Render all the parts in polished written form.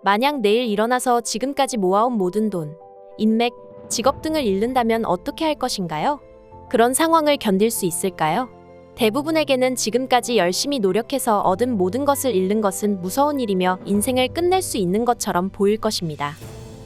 만약 내일 일어나서 지금까지 모아온 모든 돈, 인맥, 직업 등을 잃는다면 어떻게 할 것인가요? 그런 상황을 견딜 수 있을까요? 대부분에게는 지금까지 열심히 노력해서 얻은 모든 것을 잃는 것은 무서운 일이며 인생을 끝낼 수 있는 것처럼 보일 것입니다.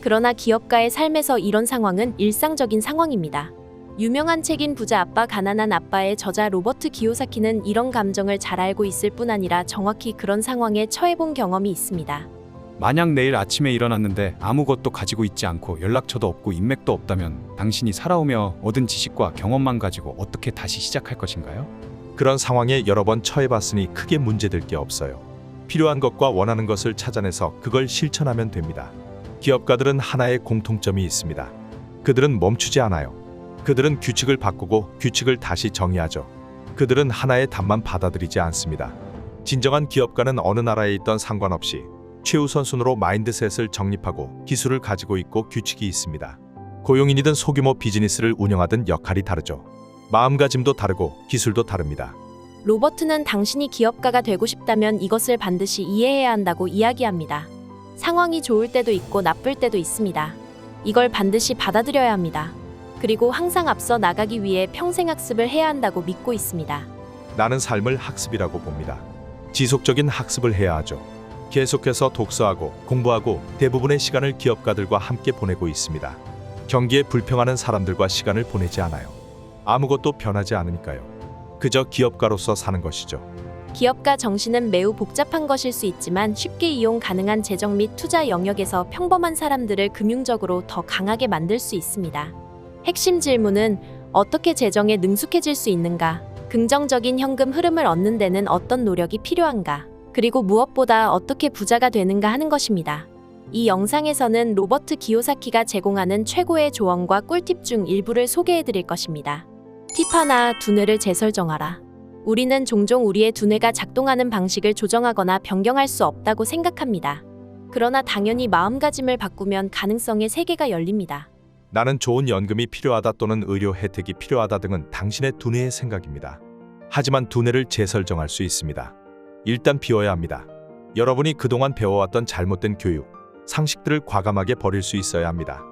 그러나 기업가의 삶에서 이런 상황은 일상적인 상황입니다. 유명한 책인 부자 아빠 가난한 아빠의 저자 로버트 기요사키는 이런 감정을 잘 알고 있을 뿐 아니라 정확히 그런 상황에 처해본 경험이 있습니다. 만약 내일 아침에 일어났는데 아무것도 가지고 있지 않고 연락처도 없고 인맥도 없다면 당신이 살아오며 얻은 지식과 경험만 가지고 어떻게 다시 시작할 것인가요? 그런 상황에 여러 번 처해봤으니 크게 문제될 게 없어요. 필요한 것과 원하는 것을 찾아내서 그걸 실천하면 됩니다. 기업가들은 하나의 공통점이 있습니다. 그들은 멈추지 않아요. 그들은 규칙을 바꾸고 규칙을 다시 정의하죠. 그들은 하나의 답만 받아들이지 않습니다. 진정한 기업가는 어느 나라에 있던 상관없이 최우선순위로 마인드셋을 정립하고 기술을 가지고 있고 규칙이 있습니다. 고용인이든 소규모 비즈니스를 운영하든 역할이 다르죠. 마음가짐도 다르고 기술도 다릅니다. 로버트는 당신이 기업가가 되고 싶다면 이것을 반드시 이해해야 한다고 이야기합니다. 상황이 좋을 때도 있고 나쁠 때도 있습니다. 이걸 반드시 받아들여야 합니다. 그리고 항상 앞서 나가기 위해 평생 학습을 해야 한다고 믿고 있습니다. 나는 삶을 학습이라고 봅니다. 지속적인 학습을 해야 하죠. 계속해서 독서하고 공부하고 대부분의 시간을 기업가들과 함께 보내고 있습니다. 경기에 불평하는 사람들과 시간을 보내지 않아요. 아무것도 변하지 않으니까요. 그저 기업가로서 사는 것이죠. 기업가 정신은 매우 복잡한 것일 수 있지만 쉽게 이용 가능한 재정 및 투자 영역에서 평범한 사람들을 금융적으로 더 강하게 만들 수 있습니다. 핵심 질문은 어떻게 재정에 능숙해질 수 있는가? 긍정적인 현금 흐름을 얻는 데는 어떤 노력이 필요한가? 그리고 무엇보다 어떻게 부자가 되는가 하는 것입니다. 이 영상에서는 로버트 기요사키가 제공하는 최고의 조언과 꿀팁 중 일부를 소개해 드릴 것입니다. 팁 하나, 두뇌를 재설정하라. 우리는 종종 우리의 두뇌가 작동하는 방식을 조정하거나 변경할 수 없다고 생각합니다. 그러나 당연히 마음가짐을 바꾸면 가능성의 세계가 열립니다. 나는 좋은 연금이 필요하다 또는 의료 혜택이 필요하다 등은 당신의 두뇌의 생각입니다. 하지만 두뇌를 재설정할 수 있습니다. 일단 비워야 합니다. 여러분이 그동안 배워왔던 잘못된 교육, 상식들을 과감하게 버릴 수 있어야 합니다.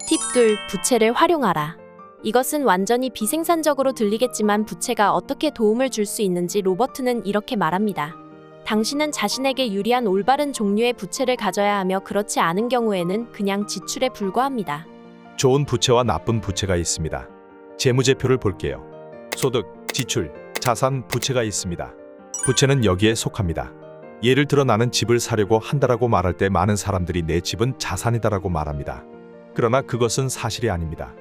팁 둘, 부채를 활용하라. 이것은 완전히 비생산적으로 들리겠지만 부채가 어떻게 도움을 줄 수 있는지 로버트는 이렇게 말합니다. 당신은 자신에게 유리한 올바른 종류의 부채를 가져야 하며 그렇지 않은 경우에는 그냥 지출에 불과합니다. 좋은 부채와 나쁜 부채가 있습니다. 재무제표를 볼게요. 소득, 지출, 자산, 부채가 있습니다. 부채는 여기에 속합니다. 예를 들어 나는 집을 사려고 한다라고 말할 때 많은 사람들이 내 집은 자산이다라고 말합니다. 그러나 그것은 사실이 아닙니다.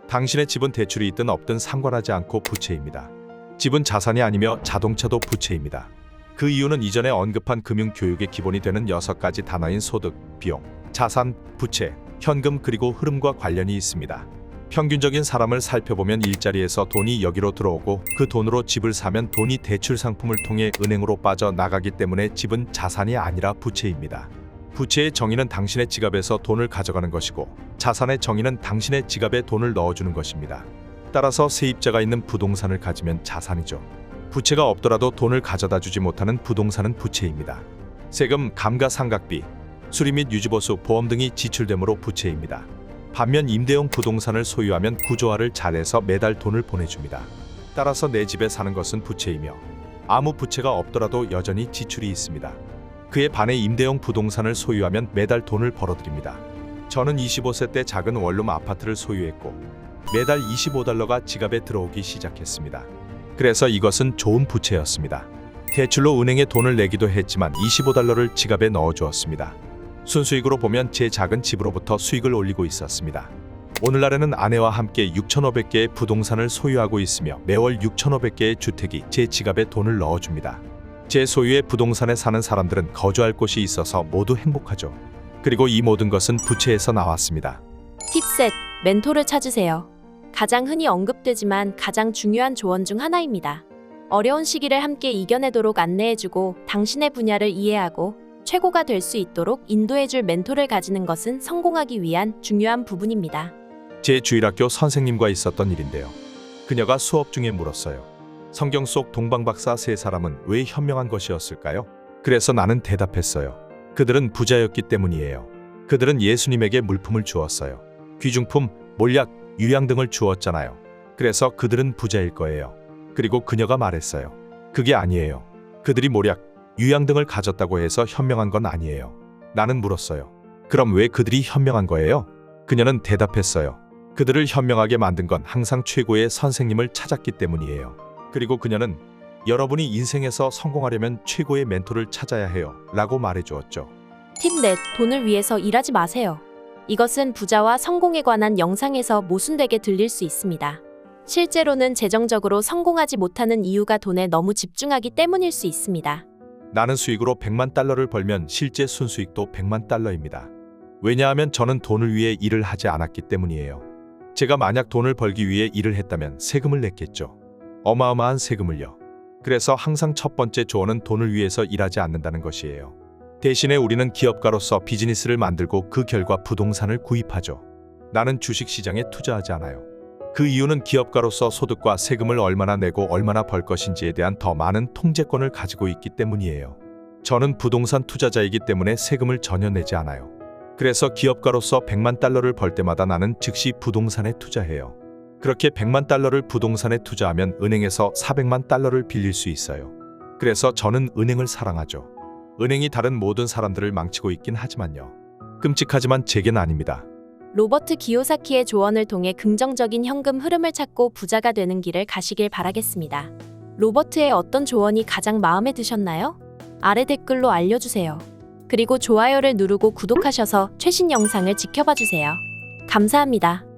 당신의 집은 대출이 있든 없든 상관하지 않고 부채입니다. 집은 자산이 아니며 자동차도 부채입니다. 그 이유는 이전에 언급한 금융교육의 기본이 되는 6가지 단어인 소득, 비용, 자산, 부채, 현금 그리고 흐름과 관련이 있습니다. 평균적인 사람을 살펴보면 일자리에서 돈이 여기로 들어오고 그 돈으로 집을 사면 돈이 대출 상품을 통해 은행으로 빠져나가기 때문에 집은 자산이 아니라 부채입니다. 부채의 정의는 당신의 지갑에서 돈을 가져가는 것이고 자산의 정의는 당신의 지갑에 돈을 넣어주는 것입니다. 따라서 세입자가 있는 부동산을 가지면 자산이죠. 부채가 없더라도 돈을 가져다 주지 못하는 부동산은 부채입니다. 세금, 감가상각비, 수리 및 유지보수, 보험 등이 지출되므로 부채입니다. 반면 임대용 부동산을 소유하면 구조화를 잘해서 매달 돈을 보내줍니다. 따라서 내 집에 사는 것은 부채이며 아무 부채가 없더라도 여전히 지출이 있습니다. 그에 반해 임대용 부동산을 소유하면 매달 돈을 벌어들입니다. 저는 25세 때 작은 원룸 아파트를 소유했고 매달 $25가 지갑에 들어오기 시작했습니다. 그래서 이것은 좋은 부채였습니다. 대출로 은행에 돈을 내기도 했지만 $25를 지갑에 넣어주었습니다. 순수익으로 보면 제 작은 집으로부터 수익을 올리고 있었습니다. 오늘날에는 아내와 함께 6,500개의 부동산을 소유하고 있으며 매월 6,500개의 주택이 제 지갑에 돈을 넣어줍니다. 제 소유의 부동산에 사는 사람들은 거주할 곳이 있어서 모두 행복하죠. 그리고 이 모든 것은 부채에서 나왔습니다. 팁셋, 멘토를 찾으세요. 가장 흔히 언급되지만 가장 중요한 조언 중 하나입니다. 어려운 시기를 함께 이겨내도록 안내해주고 당신의 분야를 이해하고 최고가 될 수 있도록 인도해줄 멘토를 가지는 것은 성공하기 위한 중요한 부분입니다. 제 주일학교 선생님과 있었던 일인데요. 그녀가 수업 중에 물었어요. 성경 속 동방박사 3사람은 왜 현명한 것이었을까요? 그래서 나는 대답했어요. 그들은 부자였기 때문이에요. 그들은 예수님에게 물품을 주었어요. 귀중품, 몰약, 유향 등을 주었잖아요. 그래서 그들은 부자일 거예요. 그리고 그녀가 말했어요. 그게 아니에요. 그들이 몰약, 유향 등을 가졌다고 해서 현명한 건 아니에요. 나는 물었어요. 그럼 왜 그들이 현명한 거예요? 그녀는 대답했어요. 그들을 현명하게 만든 건 항상 최고의 선생님을 찾았기 때문이에요. 그리고 그녀는 여러분이 인생에서 성공하려면 최고의 멘토를 찾아야 해요. 라고 말해주었죠. 팁 넷, 돈을 위해서 일하지 마세요. 이것은 부자와 성공에 관한 영상에서 모순되게 들릴 수 있습니다. 실제로는 재정적으로 성공하지 못하는 이유가 돈에 너무 집중하기 때문일 수 있습니다. 나는 수익으로 100만 달러를 벌면 실제 순수익도 100만 달러입니다. 왜냐하면 저는 돈을 위해 일을 하지 않았기 때문이에요. 제가 만약 돈을 벌기 위해 일을 했다면 세금을 냈겠죠. 어마어마한 세금을요. 그래서 항상 첫 번째 조언은 돈을 위해서 일하지 않는다는 것이에요. 대신에 우리는 기업가로서 비즈니스를 만들고 그 결과 부동산을 구입하죠. 나는 주식시장에 투자하지 않아요. 그 이유는 기업가로서 소득과 세금을 얼마나 내고 얼마나 벌 것인지에 대한 더 많은 통제권을 가지고 있기 때문이에요. 저는 부동산 투자자이기 때문에 세금을 전혀 내지 않아요. 그래서 기업가로서 100만 달러를 벌 때마다 나는 즉시 부동산에 투자해요. 그렇게 100만 달러를 부동산에 투자하면 은행에서 400만 달러를 빌릴 수 있어요. 그래서 저는 은행을 사랑하죠. 은행이 다른 모든 사람들을 망치고 있긴 하지만요. 끔찍하지만 제겐 아닙니다. 로버트 기요사키의 조언을 통해 긍정적인 현금 흐름을 찾고 부자가 되는 길을 가시길 바라겠습니다. 로버트의 어떤 조언이 가장 마음에 드셨나요? 아래 댓글로 알려주세요. 그리고 좋아요를 누르고 구독하셔서 최신 영상을 지켜봐 주세요. 감사합니다.